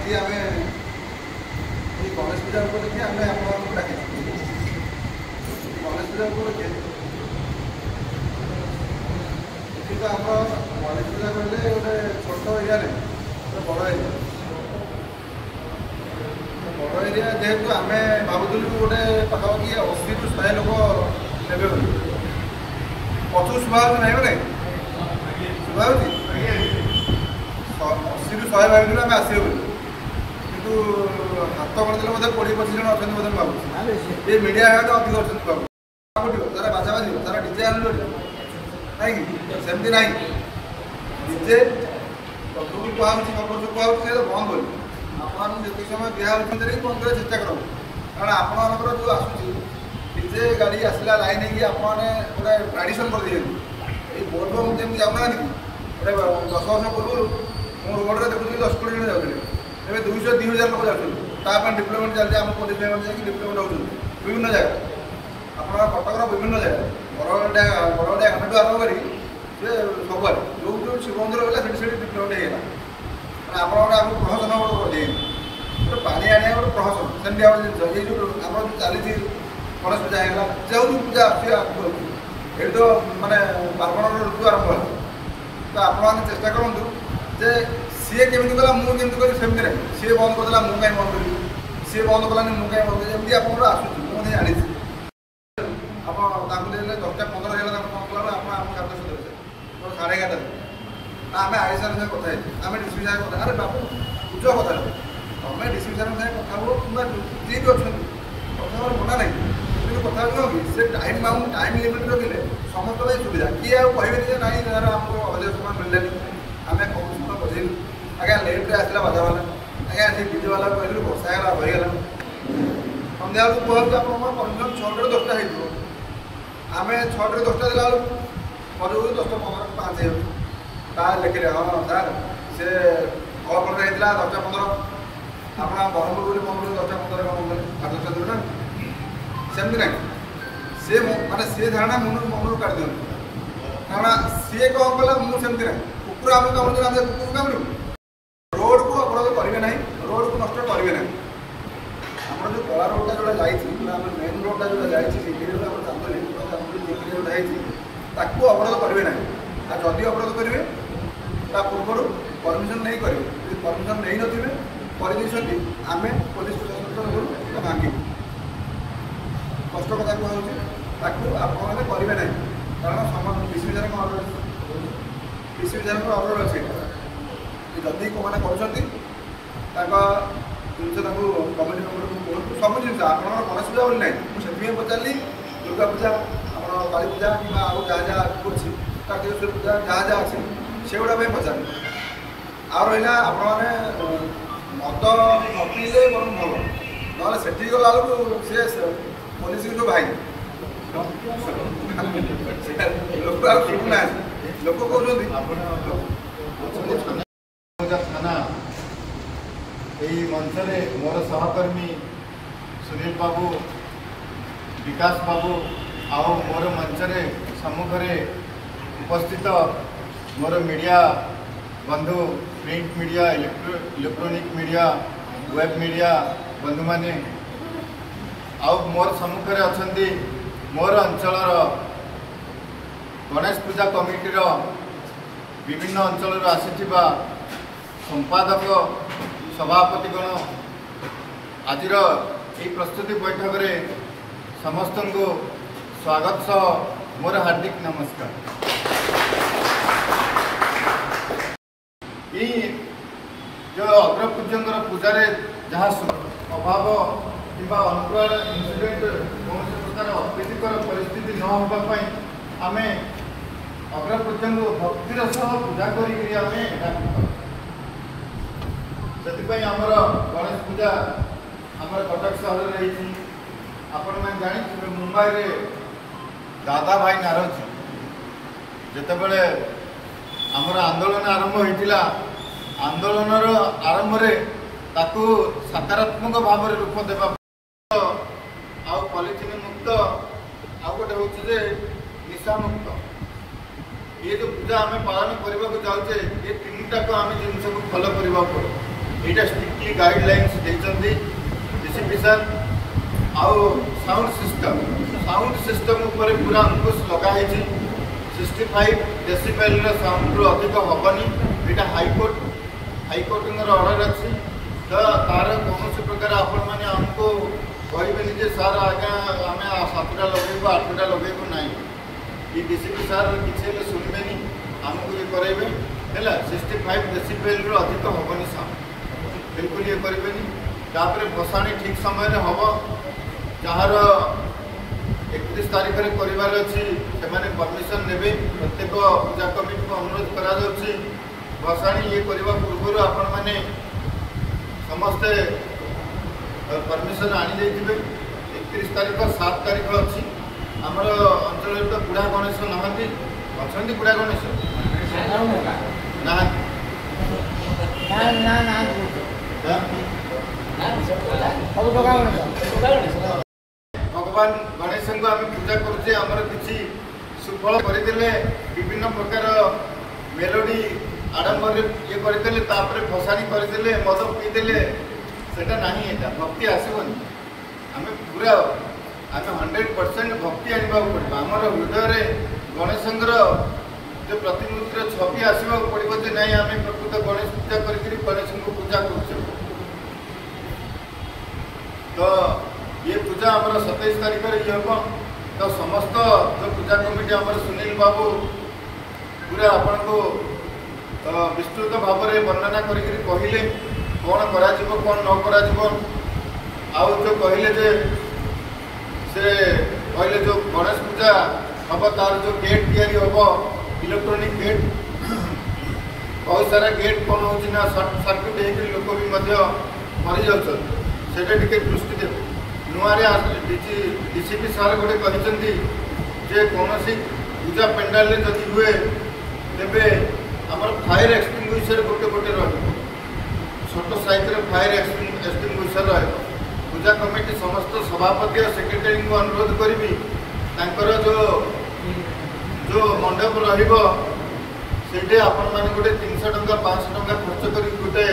आज आम गणेश पूजा उपलक्षे आम आपको डाक गणेश पूजा उपलक्षे तो आम गणेश पूजा कहले गोटे छोट एरिया बड़ एरिया बड़ एरिया जेहेतु आम भावुलु गोटे पाखापाखि 80 ରୁ 100 लोक नेबे पचु शुभा ना मैंने शुभा 80 ରୁ 100 भाविलु आम आसो कि हाथ गणदेले मतलब 20-25 जन अच्छा मतलब भावुँ ये मीडिया तो अधिक अच्छा भाव तारा बाजा बाज तारा डीजे आनु नहीं सेमती ना डीजे प्रभु कहूँ खबर जो कहूँ से बंद हो आप जितने समय बिहार बंद कर चेष्टा करूँ कारण आपंकर जो आसूँ डीजे गाड़ी आसला लाइन है आपने गोटे ट्राडिशन कर दिए बोलबम जमी जाऊना गोटे 10 वर्ष पूर्व मो रोड में देखुदी 10 कोटी जन जाते ଏବେ 200-2000 लोक ଯାଉଛନ୍ତି ତାପାଇଁ ଡିପ୍ଲୋମେଣ୍ଟ ଚାଲିଛି ଆମ ପୋଲିସ ଭାଇମାନେ ଯାଇକି ଡିପ୍ଲୋମେଣ୍ଟ ହେଉଛନ୍ତି ବିଭିନ୍ନ ଜାଗା ଆପଣଙ୍କ କଟକର ବିଭିନ୍ନ ଜାଗା ବଡ଼ଗଡ଼ିଆ ଘାଟଠୁ ଆରମ୍ଭ କରି ସେ ସବୁଆଡ଼େ ଯେଉଁ ଶିବ ମନ୍ଦିର ହେଲା ସେଠି ଡିପ୍ଲୋମେଣ୍ଟ ହେଇଗଲା ମାନେ ଆପଣ ଗୋଟେ ଆମକୁ ପ୍ରହସନ ଗୋଟେ କରିଦେଇନି ଗୋଟେ ପାଣି ଆଣିବା ଗୋଟେ ପ୍ରହସନ ସେମିତି ଗୋଟେ ଜିନିଷ ଏଇ ଯେଉଁ ଆମର ଯେଉଁ ଚାଲିଛି ଗଣେଶ ପୂଜା ହେଇଗଲା ଯେଉଁ ପୂଜା ଆସୁଛି ଆଗକୁ ଏଠି ତ ମାନେ ପାର୍ବଣର ଋତୁ ଆରମ୍ଭ ହେଲା ତ ଆପଣମାନେ ଚେଷ୍ଟା କରନ୍ତୁ ଯେ सी केमी कला मुझे करी सेमती ना सी बंद करदेला मुझे कहीं बंद करी सी बंद कलानी मुझे कहीं बंद करी आप आसूँ मुझे जानी आप 10टा-15 है कौन कला आप खाद्य देते 11:30 आम आईसा कथा आम डीसी साहब कथा अरे बाबू बुझ कथा तुम डीसी साहब कथा हो कि जी भी अच्छा कथा मना ना कि कथा नुह कि से टाइम बाउंड टाइम लिमिट रखिले समस्त सुविधा किए कहे ना यार आमको अधिक समय मिललानी आम कौन बजेलु आज्ञा लेट्रे आसला बाजा वाला आज्ञा से डीजे वाला कहलु वर्षा है रहीगला सन्ध्या को कहूँ आप परमिशन 6 ରୁ 10ଟା हो आम 6 ରୁ 10ଟା देला मजू 10:15-5 हो लिखिले हाँ सार से कलपटर होता 10टा-15 आप ब्रह्मपुर बोली 10टा-15 कम 5-6 दिन ना सेमती ना सी मानते सी धारणा मन काट दिखाँ कारण सी कौन कला मुझे ना कुकुर आम कामुड़ आम कुकुर कामुड़ रोड को अपराध करेंगे ना रोड को नष्ट करेंगे ना आम जो कला रोडा जो जाम मेन रोडा जो जाती चांदली जोटा है अपराध करेंगे ना जदि अपराध करेंगे पूर्व परमिशन नहीं करेंगे परमिशन नहीं नथिबे करदे आम पुलिस प्रशासन मांगे कष्ट कथा कहूँ आपने करेंगे ना कारण विश्वविद्यालय ऑर्डर विश्वविद्यालय ऑर्डर अच्छे जदि कौन कर कमिटी मेम्बर सब जिन आप गणेश पूजा बोली ना मुझे पचारि दुर्गा पूजा आप काली पूजा कि जहाँ जहाँ अच्छी कार्तिकेश्वर पूजा जहाँ जहाँ अच्छी से गुड़ा पचारि आ रहा आप मद न पीले बरम भल ना से गला सी पुलिस जो भाई लोक शुणुना लोक कहते थाना यही मंच में मोर सहकर्मी सुनील बाबू विकास बाबू आओ मोर मंच सम्मुखें उपस्थित मोर मीडिया बंधु print media electronic media web media बंधु माने आओ मोर सम्मुखें अच्छा मोर अंचल गणेश पूजा कमिटीर विभिन्न अंचल आसीथिबा संपादक सभापतिगण आजिर यही प्रस्तुति बैठक में समस्त को स्वागत सह मोर हार्दिक नमस्कार। ये जो अग्रपूज्य पूजा जहाँ अभाव कि अनुकूल इनसीडेंट कौन प्रकार अप्रीतिकर परिस्थिति न होगापी आम अग्रपूज्य भक्तिर सह पूजा करें से आमर गणेश पूजा आमर कटक सहर रही आपण मैंने जानी मुंबई रे दादा भाई नाराजी जितेबले आमर आंदोलन आरंभ होता आंदोलन आरंभ ताकू सकारात्मक भाव में रूप देवा आउ पॉलिथिन मुक्त आउ गोटे हूँ निशा मुक्त ये जो पूजा आम पालन करने को जाऊे ये 3टा को आम जिन को फॉलो करने पड़े यहाँ स्ट्रिक्टली गाइडलाइंस देते डीसीपी सर आउ साउंड सिस्टम उपर पूरा अंकुश लगाई 65 डेसिबेल साउंड रु अधिक हेनी यहाँ हाईकोर्ट ऑर्डर अच्छी तो तार कौन प्रकार आपण मैंने आमको कहबेनि जे सार आज्ञा आम 7टा लगेबू 8टा लगेबू ना ये डीसीपी सार किसी शुणबे आमको ये करेंगे है 65 डेसिबेल रु अधिक हेनी साउंड बिल्कुल ये करेंगे भसाणी ठीक समय हम जार 31 तारीख में करार अच्छी से परमिशन ने प्रत्येक पूजा कमिटी को अनुरोध करा भसाणी ये करने पूर्व आपण मैंने समस्ते परमिशन आनी जाइए 31 तारीख 7 तारीख अच्छी आमर अंचल तो बुढ़ा गणेश नहांती अच्छा बुढ़ा गणेश भगवान गणेश को आम पूजा करुचे आमर किसी सुफल करदे विभिन्न प्रकार मेलोडी आडम्बर ये करदे भसाणी करदे मद पीदे सेटा नहीं है भक्ति आसबनी आम पूरा आम 100% भक्ति आने पड़ो आमर हृदय गणेश जो प्रतिमूर्तिर छवि आसवा पड़ो जे नहीं आम प्रकृत गणेश पूजा कर गणेश को पूजा कर तो ये पूजा आमर 27 तारीख ये हम तो समस्त जो पूजा कमिटी आमर सुनील बाबू पूरा आपण को विस्तृत भाव में वर्णना करके कहले कौन करा कौन न करा आउ जो कहले जे से कहले जो गणेश पूजा हम तार जो गेट तैयारी हम इलेक्ट्रोनिक गेट बहुत सारा गेट कौन होना सर्ट सर्किट होकर लोक भी मरी जाते दृष्टि देव नुआरे डीसीपी सार गोटे कहते जे कौन पूजा पेंडाल जदि हुए तेबे आमर फायर एक्सटिंग्विशर गोटे गोटे छोट साइज फायर एक्सटिंग्विशर पूजा कमिटी समस्त सभापति और सेक्रेटरी को अनुरोध करी जो मंडप रही आपण मैंने गोटे 300 टंका 500 टंका खर्च कर गोटे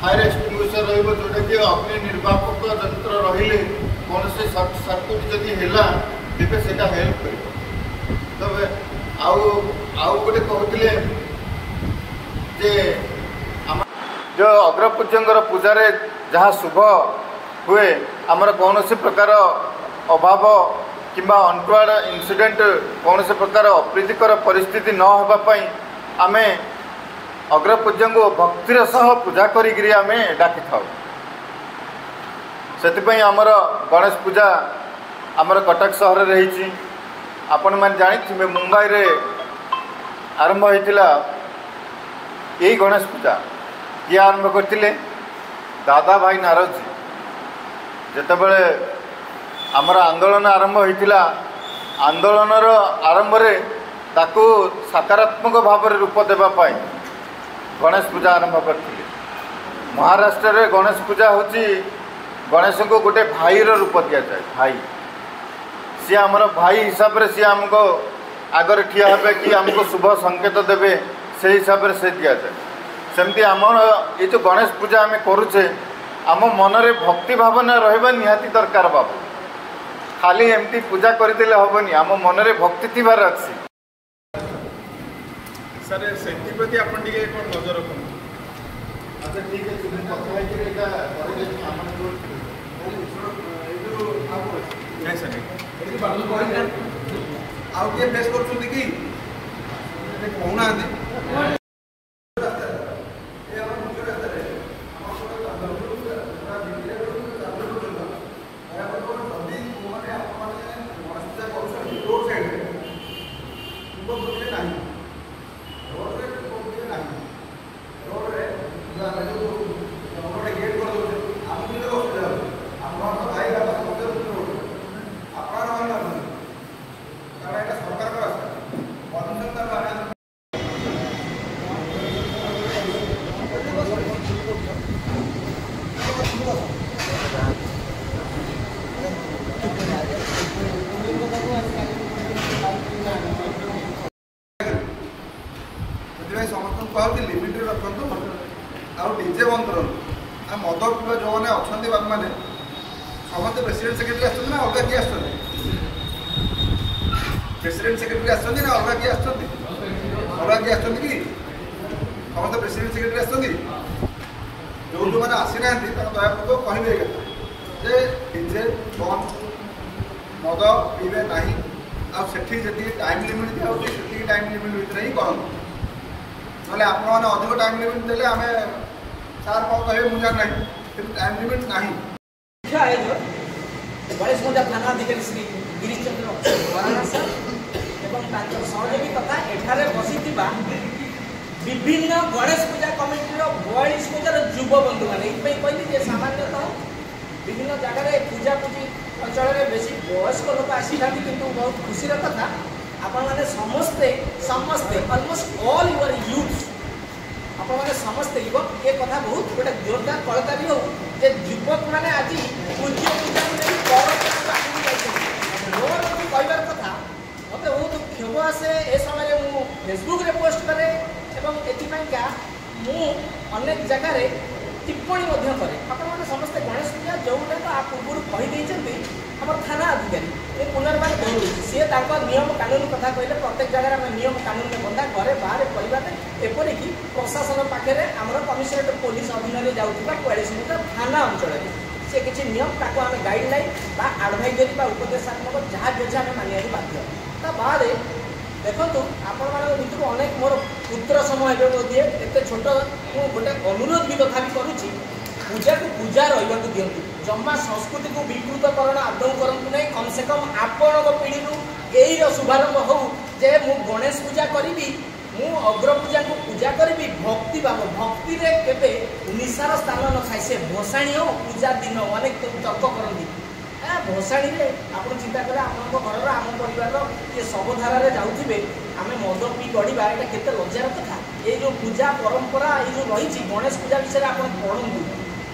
फायर एक्सटिंग्विशर जोटा कि अग्नि निर्वापक यंत्र रही कौन से सर्किट जदि है तेज से हेल्प कर तब आउ गोटे कहते जे जो अग्रपूज्य पूजार जहाँ शुभ हुए आमर कौन से प्रकार अभाव किंबा अनटुआर्ड इंसिडेंट कौन से प्रकार अप्रीतिकर परिस्थिति न होगापाई आमे अग्रपूज्य को भक्तिर सह पूजा करी आमे डाकी था से आमर गणेश पूजा आमर कटक सहर रही आपण मैंने जानी मुंबई रे आरंभ होता यही गणेश पूजा किए आरंभ करते दादा भाई नारजी जितेबले आमर आंदोलन आरंभ होता आंदोलनर आरंभ ताकू सकारात्मक भाव में रूप देवाई गणेश पूजा आरंभ करते महाराष्ट्र रे गणेश पूजा होची गणेश को गोटे भाई रूप दि जाए भाई सी आमर भाई हिसाब से सी आमको आगर ठिया हे कि आमको शुभ संकेत देवे से हिसाब से दि जाए सेमती आम ये जो गणेश पूजा आम करुचे आम मनरे भक्ति भावना रहा निहाती दरकार बाबू खाली एमती पूजा करदे हेनी आम मनरे भक्ति थीबार अच्छी सर से प्रति आपन टिके कोन नजर रखन अच्छा ठीक है तुम पता है कि एटा करे आपन को नहीं सर एटी बालू कोन आउ के फेस करछुंती कि ए कोना आंदी समस्त कहती लिमिट रखु आउ डीजे बंद करूँ मद पीवा जो मैंने अच्छा बाबू मैंने समस्त प्रेसिडेंट सेक्रेटरी आसना अलग किए आस प्रेसिडेंट सेक्रेटरी आसना अलग किए आस अलग किए आस कि समस्त प्रेसिडेंट सेक्रेटरी आस जो जो मैंने आसी ना दयापूर्वक कहबे जे डीजे बंद मद पीबे ना आठी जी टाइम लिमिट दिखाई से टाइम लिमिट भितर ही करूँ ना आप अधिक टाइम लिमिट देते आम सार कौन कहे मुझे ना कि टाइम लिमिट ना गणेश पूजा थाना अधिकारी श्री गिरीश चंद्र मराणा सर एवं सहयोगी तथा एठारे बसी विभिन्न गणेश पूजा कमिटीर 42,000 युव बंधु मैंने ये कहली सामान्यतः विभिन्न जगह पूजा पूजी अंचल में बेसी वयस्क लोक आसी था कि बहुत खुशी कथा आपण मैंने समस्ते समस्ते अलमोस्ट ऑल यूर यूथ आपण मैंने समस्ते युवक ये कथा बहुत गोटे जोरदार कलकारी हो जे युवक मैंने आज पूज्य पूजा मोर कहबार कथा मत बहुत क्षोभ आसे ए समय मु फेसबुक रे पोस्ट करे एवं एथिपाइका मु अनेक जगह टिप्पणी करे आपने समस्ते गणेश पूजा जो तो आप पूर्व कहीदे आम थाना अधिकारी ये पुनर्बार दोहराऊँ सी नियम कानून कथा कहले प्रत्येक जगह आम नियम कानून में बंधा घरे बाहर परिवार एपरिक प्रशासन पाखे आमर कमिशनरेट पुलिस अधीन में जाऊँगा 42 मीटर थाना अंचल से किसी नियम ताको आम गाइडलाइन आडभाइजरी उपदेशात्मक जहाँ भी अच्छे आम मानिया बाध्य ता बाद देखो आपण भितर अनेक मोर पुत्र समय दिए एत छोट गोटे अनुरोध भी तथापि करुच्ची पूजा को पूजा रहा दिंतु जमा संस्कृति को विकृतकरण आदौ करूँ ना कम से कम आपण पीढ़ी यही शुभारंभ हो जे मु गणेश पूजा करी मु अग्र पूजा को पूजा करी भक्ति भाव भक्ति रे केबे निशार स्थान न थाए से भसाणी हो पूजा दिन अनेक तर्क करती भसाणी रे आप चिंता करें आप घर आम परिवार ये सबधारा जाऊे आम मद पी गढ़ा यहाँ केते लज्जार कथा ये जो पूजा परंपरा ये जो रही गणेश पूजा विषय आप पढ़ू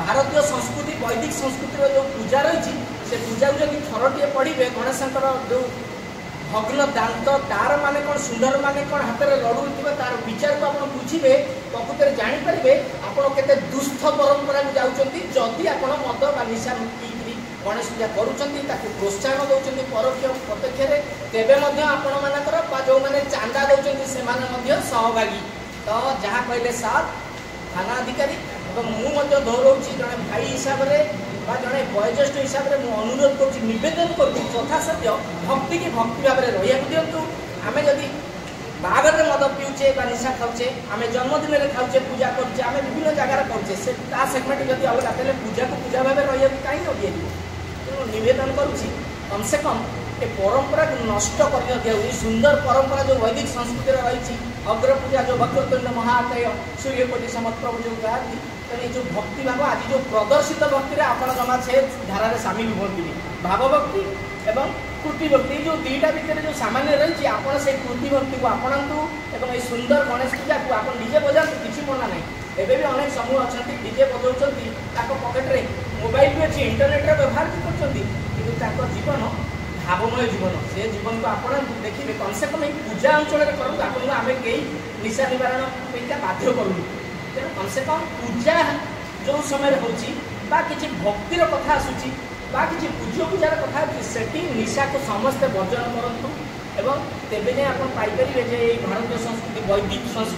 भारतीय संस्कृति वैदिक संस्कृतिर जो पूजा रही से पूजा को जब थरटे पढ़े गणेशंकर जो भग्न दांत तार माने कौन सुंदर माने कौन हाथ में लड़ू थी तार विचार को आप बुझे प्रकृत में जानीपारे आपड़ के दुस्थ परंपरा को जाऊँगी जदि आप मद बा निशा पीकरी गणेश पूजा करुँच प्रोत्साहन दौरान परोक्ष प्रत्यक्ष तेबे आपण मानकर जो मैंने चांदा दौरान से सहभागी तो जहाँ कहले साथ थाना अधिकारी मुझे दोहराऊँ जड़े भाई हिसाब से जड़े वयोज्येष्ठ हिसाब से मुझे अनुरोध कर नवेदन कर यथासाध्य भक्ति की भक्ति भाव में रहा दिंतु आम जदि बागर में मद पीऊचे निशा खाऊे आम जन्मदिन में खाऊे पूजा करुचे आम विभिन्न जगार करुचे से सेगमेंट जब अलग तेल पूजा को पूजा भाव रही कहीं अटक तेणु नवेदन करुच्ची कम से कम ये परंपरा को नष्ट कर सुंदर परंपरा जो वैदिक संस्कृति रही अग्र पूजा जो भक्तुंड महाकाय सूर्यकोटि समप्रभु जो गाती तेणु जो भक्ति भाव आज जो प्रदर्शित भक्ति आप जमा से धारा सामिल हुई भाव भक्ति एवं कृति भक्ति जो दुईटा भितर जो सामान्य रही आप कृति भक्ति को आपणातु एवं ये सुंदर गणेश पूजा को आप डीजे बजातु किसी मना ना एवं भी अनेक समूह अच्छा डीजे बजाऊँ पकेट्रे मोबाइल भी अच्छी इंटरनेट व्यवहार भी कर जीवन भावमय जीवन से जीवन को आप देखिए कम से कम पूजा अंचल करूँ आपको आम कई निशा निवारण बाध्य करूँ तेणु कम से कम पूजा जो समय होची किसी भक्तिर कथा आसूची किसी पूज्य पूजार कथा से निशा को समस्ते वर्जन करूँ एवं तेबे आप पाइपर भारतीय संस्कृति वैदिक संस्कृति